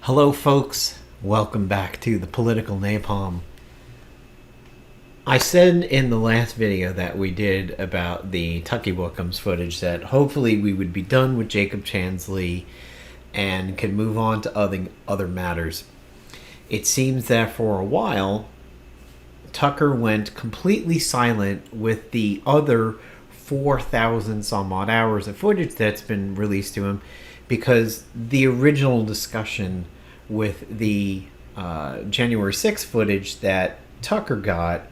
Hello folks, welcome back to the Political Napalm. I said in the last video that we did about the Tucky Wookums footage that hopefully we would be done with Jacob Chansley and could move on to other matters. It seems that for a while, Tucker went completely silent with the other 4,000 some odd hours of footage that's been released to him, because the original discussion with the January 6th footage that Tucker got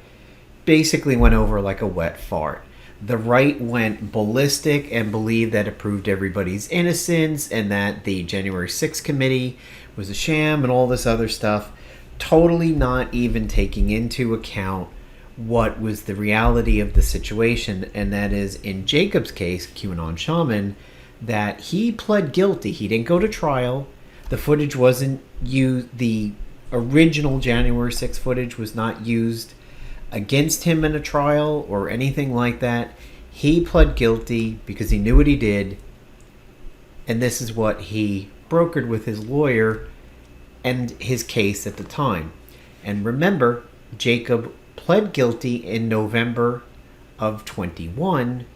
basically went over like a wet fart. The right went ballistic and believed that it proved everybody's innocence and that the January 6th committee was a sham and all this other stuff, totally not even taking into account what was the reality of the situation, and that is, in Jacob's case, Qanon Shaman, that he pled guilty. He didn't go to trial. The footage wasn't used. The original January 6th footage was not used against him in a trial or anything like that. He pled guilty because he knew what he did, and this is what he brokered with his lawyer and his case at the time. And remember, Jacob pled guilty in November of 21,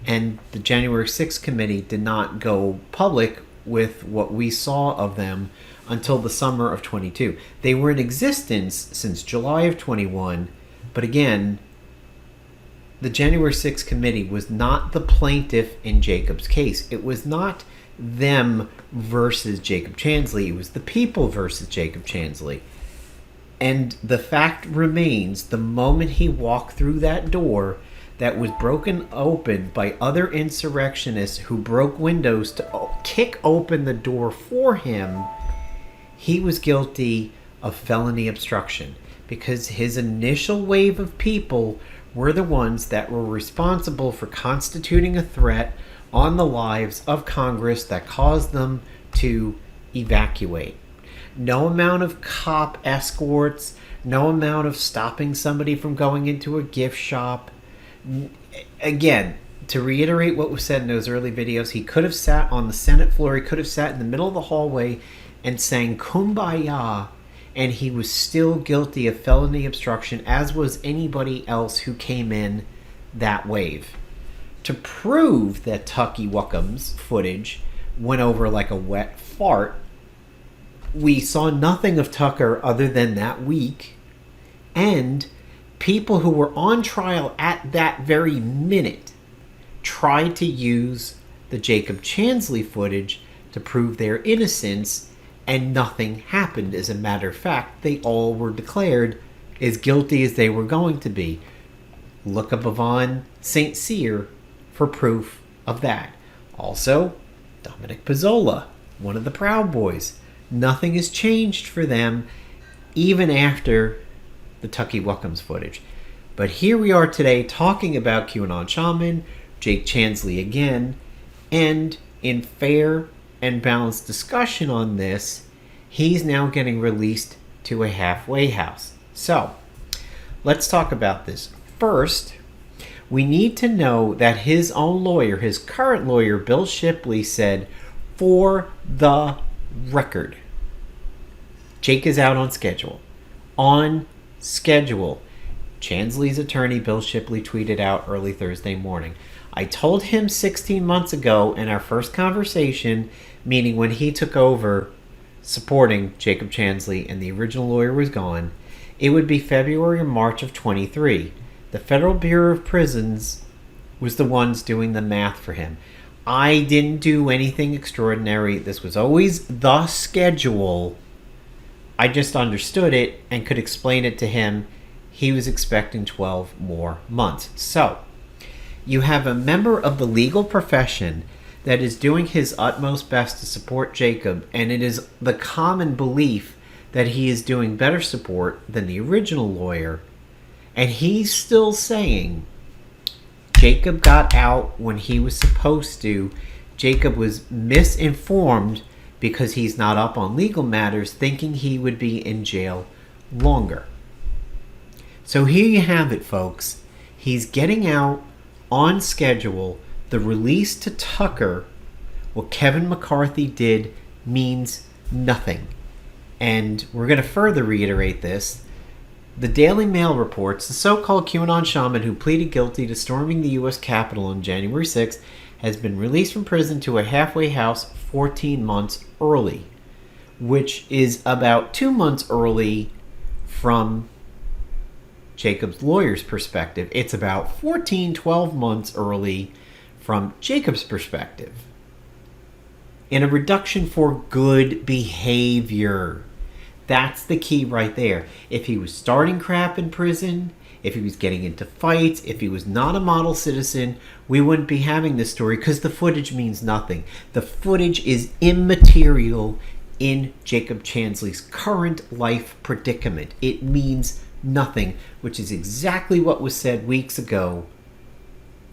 and the January 6th committee did not go public with what we saw of them until the summer of 22. They were in existence since July of 21, but again, the January 6th committee was not the plaintiff in Jacob's case. It was not them versus Jacob Chansley. It was the people versus Jacob Chansley. And the fact remains, the moment he walked through that door that was broken open by other insurrectionists who broke windows to kick open the door for him, he was guilty of felony obstruction, because his initial wave of people were the ones that were responsible for constituting a threat on the lives of Congress that caused them to evacuate. No amount of cop escorts, no amount of stopping somebody from going into a gift shop. Again, to reiterate what was said in those early videos, he could have sat on the Senate floor, he could have sat in the middle of the hallway and sang Kumbaya, and he was still guilty of felony obstruction, as was anybody else who came in that wave. To prove that Tucky Wookums footage went over like a wet fart, we saw nothing of Tucker other than that week, and people who were on trial at that very minute tried to use the Jacob Chansley footage to prove their innocence, and nothing happened. As a matter of fact, they all were declared as guilty as they were going to be. Look up Yvonne St. Cyr for proof of that. Also, Dominic Pizzola, one of the Proud Boys. Nothing has changed for them even after the Tucky Wookums footage. But here we are today talking about Qanon Shaman, Jake Chansley again, and in fair and balanced discussion on this, he's now getting released to a halfway house. So, let's talk about this. First, we need to know that his own lawyer, his current lawyer, Bill Shipley, said, for the record, Jake is out on schedule. On schedule. Chansley's attorney, Bill Shipley, tweeted out early Thursday morning. I told him 16 months ago in our first conversation, meaning when he took over supporting Jacob Chansley and the original lawyer was gone, it would be February or March of 23. The Federal Bureau of Prisons was the ones doing the math for him. I didn't do anything extraordinary. This was always the schedule. I just understood it and could explain it to him. He was expecting 12 more months. So, you have a member of the legal profession that is doing his utmost best to support Jacob, and it is the common belief that he is doing better support than the original lawyer, and he's still saying Jacob got out when he was supposed to. Jacob was misinformed because he's not up on legal matters, thinking he would be in jail longer. So here you have it, folks. He's getting out on schedule. The release to Tucker, what Kevin McCarthy did, means nothing. And we're going to further reiterate this. The Daily Mail reports the so-called Qanon Shaman who pleaded guilty to storming the U.S. Capitol on January 6th has been released from prison to a halfway house 14 months early, which is about 2 months early from Jacob's lawyer's perspective. It's about 12 months early from Jacob's perspective. In a reduction for good behavior. That's the key right there. If he was starting crap in prison, if he was getting into fights, if he was not a model citizen, we wouldn't be having this story because the footage means nothing. The footage is immaterial in Jacob Chansley's current life predicament. It means nothing, which is exactly what was said weeks ago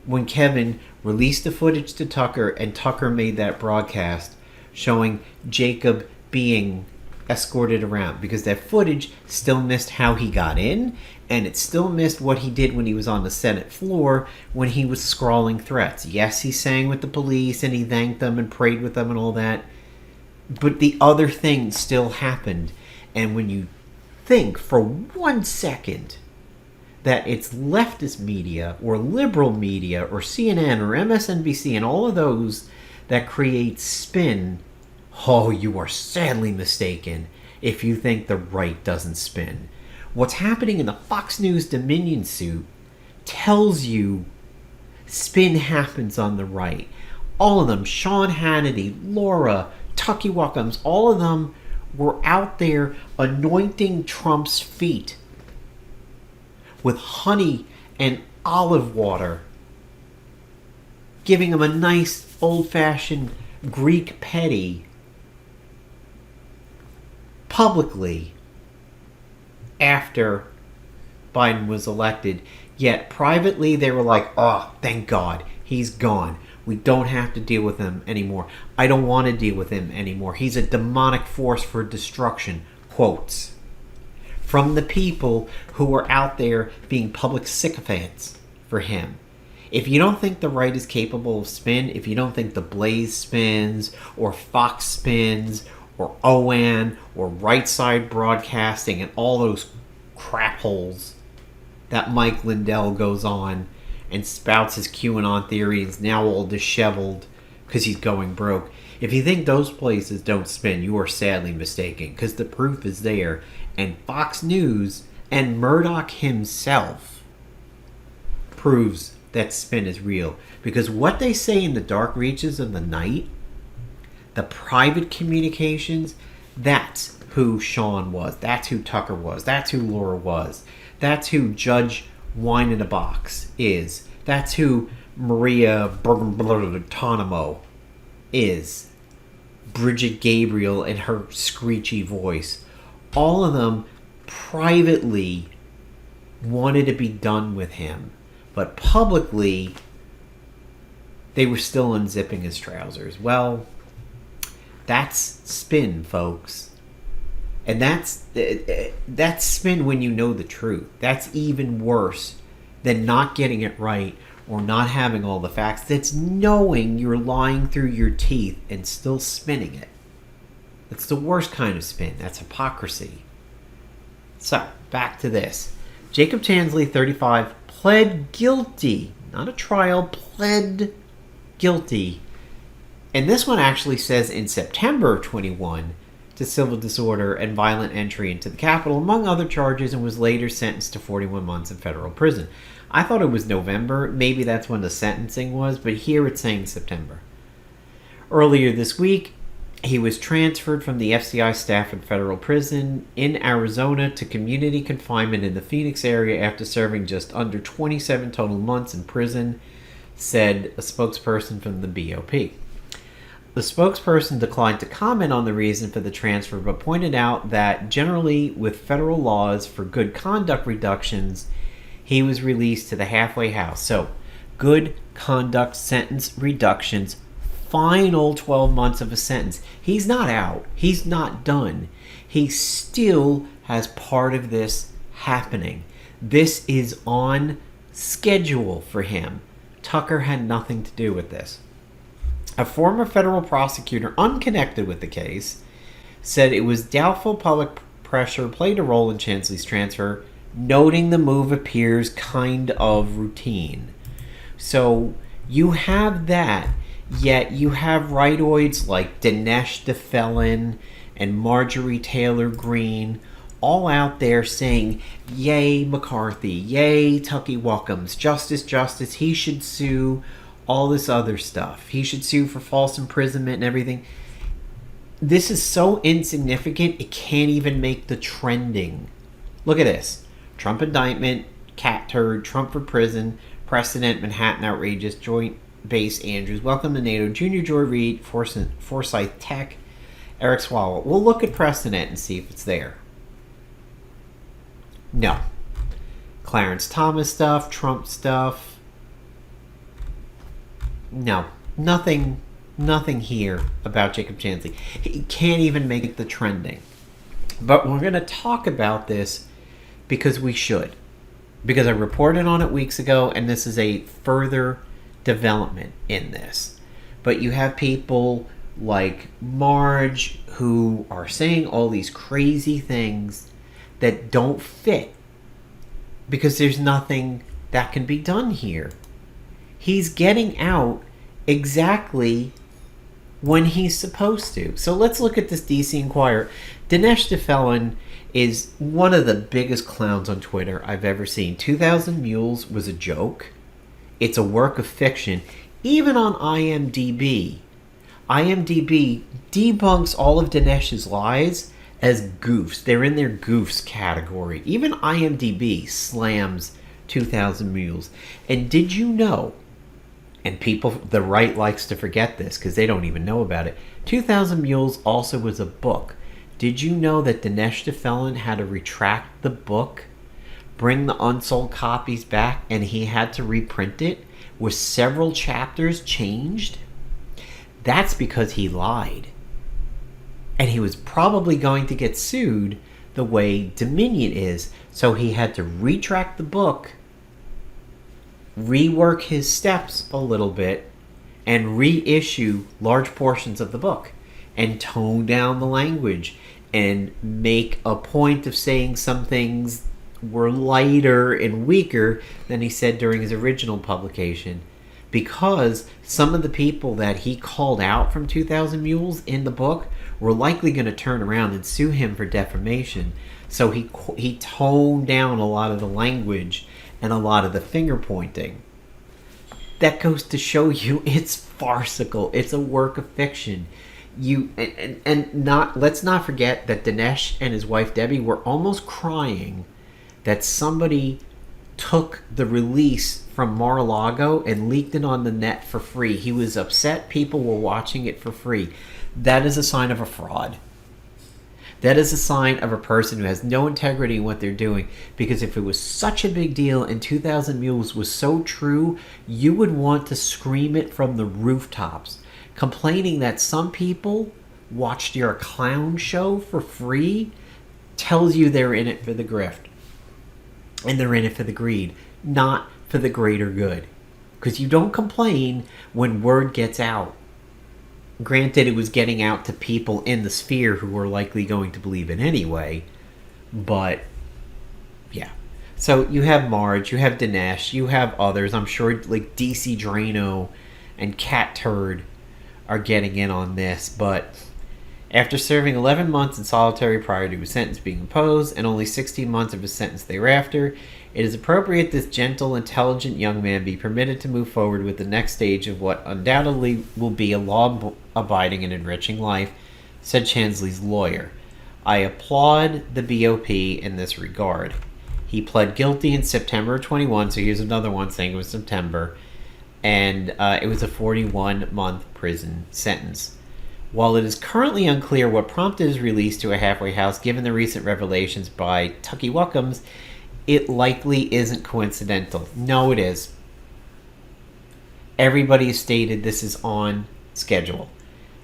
when Kevin released the footage to Tucker and Tucker made that broadcast showing Jacob being escorted around, because that footage still missed how he got in, and it still missed what he did when he was on the Senate floor when he was scrawling threats. Yes, he sang with the police and he thanked them and prayed with them and all that, but the other thing still happened. And when you think for 1 second that it's leftist media or liberal media or CNN or MSNBC and all of those that create spin, oh, you are sadly mistaken if you think the right doesn't spin. What's happening in the Fox News Dominion suit tells you spin happens on the right. All of them, Sean Hannity, Laura, Tucky Wuckums, all of them were out there anointing Trump's feet with honey and olive water, giving him a nice old-fashioned Greek petty publicly after Biden was elected. Yet privately they were like, oh, thank God, he's gone. We don't have to deal with him anymore. I don't want to deal with him anymore. He's a demonic force for destruction. Quotes from the people who are out there being public sycophants for him. If you don't think the right is capable of spin, if you don't think the Blaze spins, or Fox spins, or OAN, or Right Side Broadcasting, and all those crap holes that Mike Lindell goes on and spouts his QAnon theories, now all disheveled because he's going broke. If you think those places don't spin, you are sadly mistaken, because the proof is there. And Fox News and Murdoch himself proves that spin is real. Because what they say in the dark reaches of the night, the private communications, that's who Sean was. That's who Tucker was. That's who Laura was. That's who Judge Wine in a Box is. That's who Maria Bergenblotanamo is. Bridget Gabriel and her screechy voice. All of them privately wanted to be done with him. But publicly, they were still unzipping his trousers. Well, that's spin, folks. And that's spin when you know the truth. That's even worse than not getting it right or not having all the facts. That's knowing you're lying through your teeth and still spinning it. That's the worst kind of spin. That's hypocrisy. So, back to this. Jacob Chansley, 35, pled guilty. Not a trial, pled guilty. And this one actually says in September of 21 to civil disorder and violent entry into the Capitol, among other charges, and was later sentenced to 41 months in federal prison. I thought it was November. Maybe that's when the sentencing was, but here it's saying September. Earlier this week, he was transferred from the FCI Stafford Federal Prison in Arizona to community confinement in the Phoenix area after serving just under 27 total months in prison, said a spokesperson from the BOP. The spokesperson declined to comment on the reason for the transfer, but pointed out that generally with federal laws for good conduct reductions, he was released to the halfway house. So, good conduct sentence reductions, final 12 months of a sentence. He's not out. He's not done. He still has part of this happening. This is on schedule for him. Tucker had nothing to do with this. A former federal prosecutor unconnected with the case said it was doubtful public pressure played a role in Chansley's transfer, noting the move appears kind of routine. So you have that, yet you have rightoids like Dinesh DeFellin and Marjorie Taylor Greene all out there saying, yay McCarthy, yay Tucky Wuckums, justice, justice, he should sue, all this other stuff. He should sue for false imprisonment and everything. This is so insignificant, it can't even make the trending. Look at this. Trump indictment, cat turd, Trump for prison, precedent, Manhattan outrageous, joint base Andrews, welcome to NATO, Junior Joy Reid, Forsyth Tech, Eric Swalwell. We'll look at precedent and see if it's there. No. Clarence Thomas stuff, Trump stuff. No. Nothing here about Jacob Chansley. He can't even make the trending. But we're going to talk about this because we should. Because I reported on it weeks ago, and this is a further development in this. But you have people like Marge who are saying all these crazy things that don't fit because there's nothing that can be done here. He's getting out exactly when he's supposed to. So let's look at this DC Inquirer. Dinesh DeFellin is one of the biggest clowns on Twitter I've ever seen. 2,000 Mules was a joke. It's a work of fiction. Even on IMDb debunks all of Dinesh's lies as goofs. They're in their goofs category. Even IMDb slams 2,000 Mules. And did you know, and people, the right likes to forget this because they don't even know about it, 2,000 Mules also was a book. Did you know that Dinesh DeFellin had to retract the book, bring the unsold copies back, and he had to reprint it with several chapters changed? That's because he lied. And he was probably going to get sued the way Dominion is. So he had to retract the book, rework his steps a little bit, and reissue large portions of the book and tone down the language and make a point of saying some things were lighter and weaker than he said during his original publication, because some of the people that he called out from 2,000 Mules in the book were likely going to turn around and sue him for defamation. So he toned down a lot of the language and a lot of the finger pointing. That goes to show you it's farcical. It's a work of fiction. Let's not forget that Dinesh and his wife Debbie were almost crying that somebody took the release from Mar-a-Lago and leaked it on the net for free. He was upset people were watching it for free. That is a sign of a fraud. That is a sign of a person who has no integrity in what they're doing. Because if it was such a big deal and 2,000 Mules was so true, you would want to scream it from the rooftops. Complaining that some people watched your clown show for free tells you they're in it for the grift. And they're in it for the greed, not for the greater good. Because you don't complain when word gets out. Granted, it was getting out to people in the sphere who were likely going to believe it anyway. But, yeah. So you have Marge, you have Dinesh, you have others. I'm sure like DC Drano and Cat Turd are getting in on this. But after serving 11 months in solitary prior to his sentence being imposed and only 16 months of his sentence thereafter, it is appropriate this gentle, intelligent young man be permitted to move forward with the next stage of what undoubtedly will be a law-abiding and enriching life, said Chansley's lawyer. I applaud the BOP in this regard. He pled guilty in September 21, so here's another one saying it was September, and it was a 41-month prison sentence. While it is currently unclear what prompted his release to a halfway house given the recent revelations by Tucky Wuckums, it likely isn't coincidental. No, it is. Everybody has stated this is on schedule.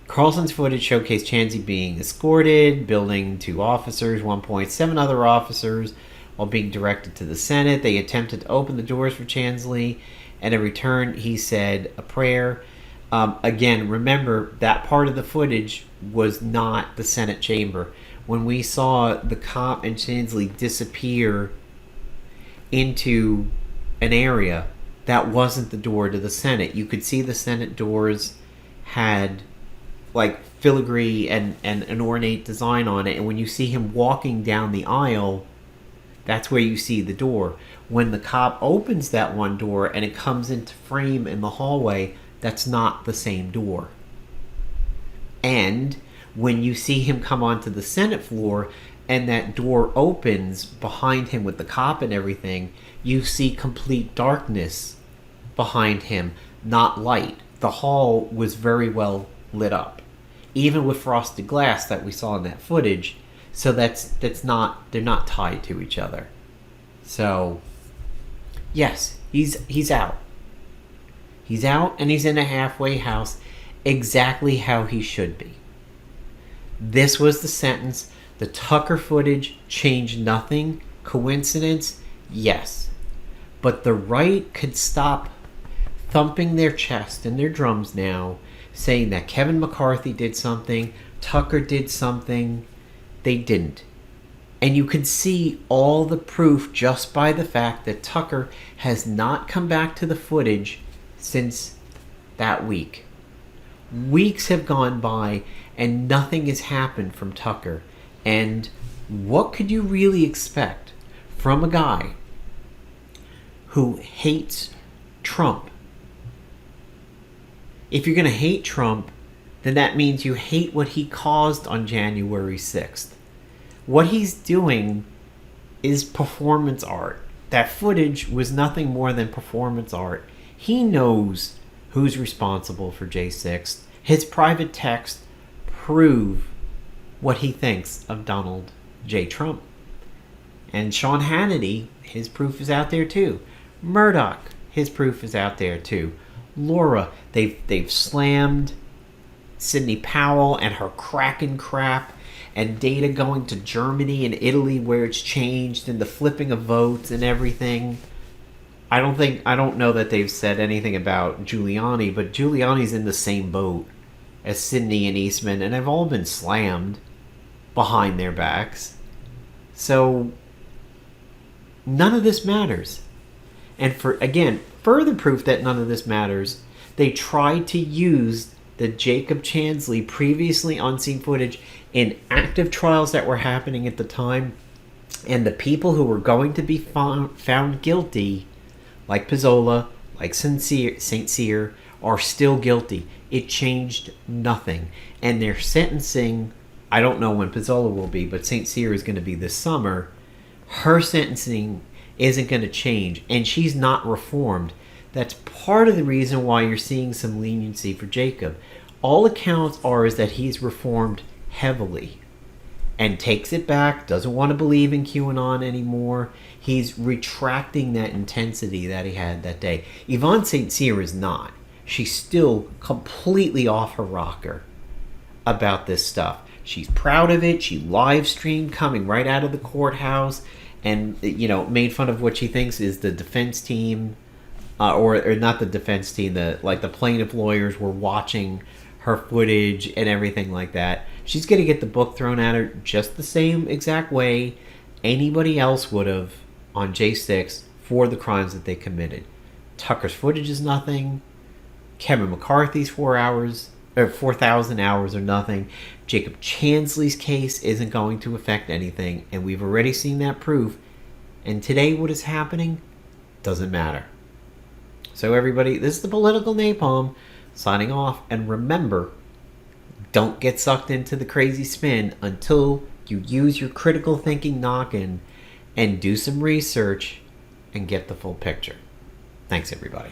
Carlson's footage showcased Chansley being escorted, building 2 officers, 1.7 other officers, while being directed to the Senate. They attempted to open the doors for Chansley, and in return, he said a prayer. Again, remember that part of the footage was not the Senate chamber. When we saw the cop and Chansley disappear into an area, that wasn't the door to the Senate. You could see the Senate doors had like filigree and an ornate design on it, and when you see him walking down the aisle, that's where you see the door. When the cop opens that one door and it comes into frame in the hallway, that's not the same door. And when you see him come onto the Senate floor and that door opens behind him with the cop and everything, you see complete darkness behind him, not light. The hall was very well lit up, even with frosted glass that we saw in that footage. So that's not, they're not tied to each other. So yes, he's out. He's out and he's in a halfway house, exactly how he should be. This was the sentence. The Tucker footage changed nothing. Coincidence? Yes. But the right could stop thumping their chest and their drums now, saying that Kevin McCarthy did something, Tucker did something. They didn't. And you could see all the proof just by the fact that Tucker has not come back to the footage since that week. Weeks have gone by and nothing has happened from Tucker. And what could you really expect from a guy who hates Trump? If you're going to hate Trump, then that means you hate what he caused on January 6th. What he's doing is performance art. That footage was nothing more than performance art. He knows who's responsible for J6. His private texts prove what he thinks of Donald J. Trump. And Sean Hannity, his proof is out there too. Murdoch, his proof is out there too. Laura, they've slammed Sidney Powell and her Kraken crap, and data going to Germany and Italy where it's changed, and the flipping of votes and everything. I don't know that they've said anything about Giuliani, but Giuliani's in the same boat as Sidney and Eastman, and they've all been slammed behind their backs. So none of this matters. And for, again, further proof that none of this matters, they tried to use the Jacob Chansley previously unseen footage in active trials that were happening at the time, and the people who were going to be found guilty, like Pizzola, like St. Cyr, are still guilty. It changed nothing. And their sentencing, I don't know when Pizzola will be, but St. Cyr is going to be this summer. Her sentencing isn't going to change, and she's not reformed. That's part of the reason why you're seeing some leniency for Jacob. All accounts are is that he's reformed heavily and takes it back, doesn't want to believe in QAnon anymore. He's retracting that intensity that he had that day. Yvonne St. Cyr is not. She's still completely off her rocker about this stuff. She's proud of it. She live streamed coming right out of the courthouse and, made fun of what she thinks is the defense team, or not the defense team, the plaintiff lawyers were watching her footage and everything like that. She's going to get the book thrown at her just the same exact way anybody else would have on J6 for the crimes that they committed. Tucker's footage is nothing. Kevin McCarthy's 4,000 hours are nothing. Jacob Chansley's case isn't going to affect anything, and we've already seen that proof. And today what is happening doesn't matter. So everybody, this is the Political Napalm signing off, and remember, don't get sucked into the crazy spin until you use your critical thinking noggin and do some research and get the full picture. Thanks, everybody.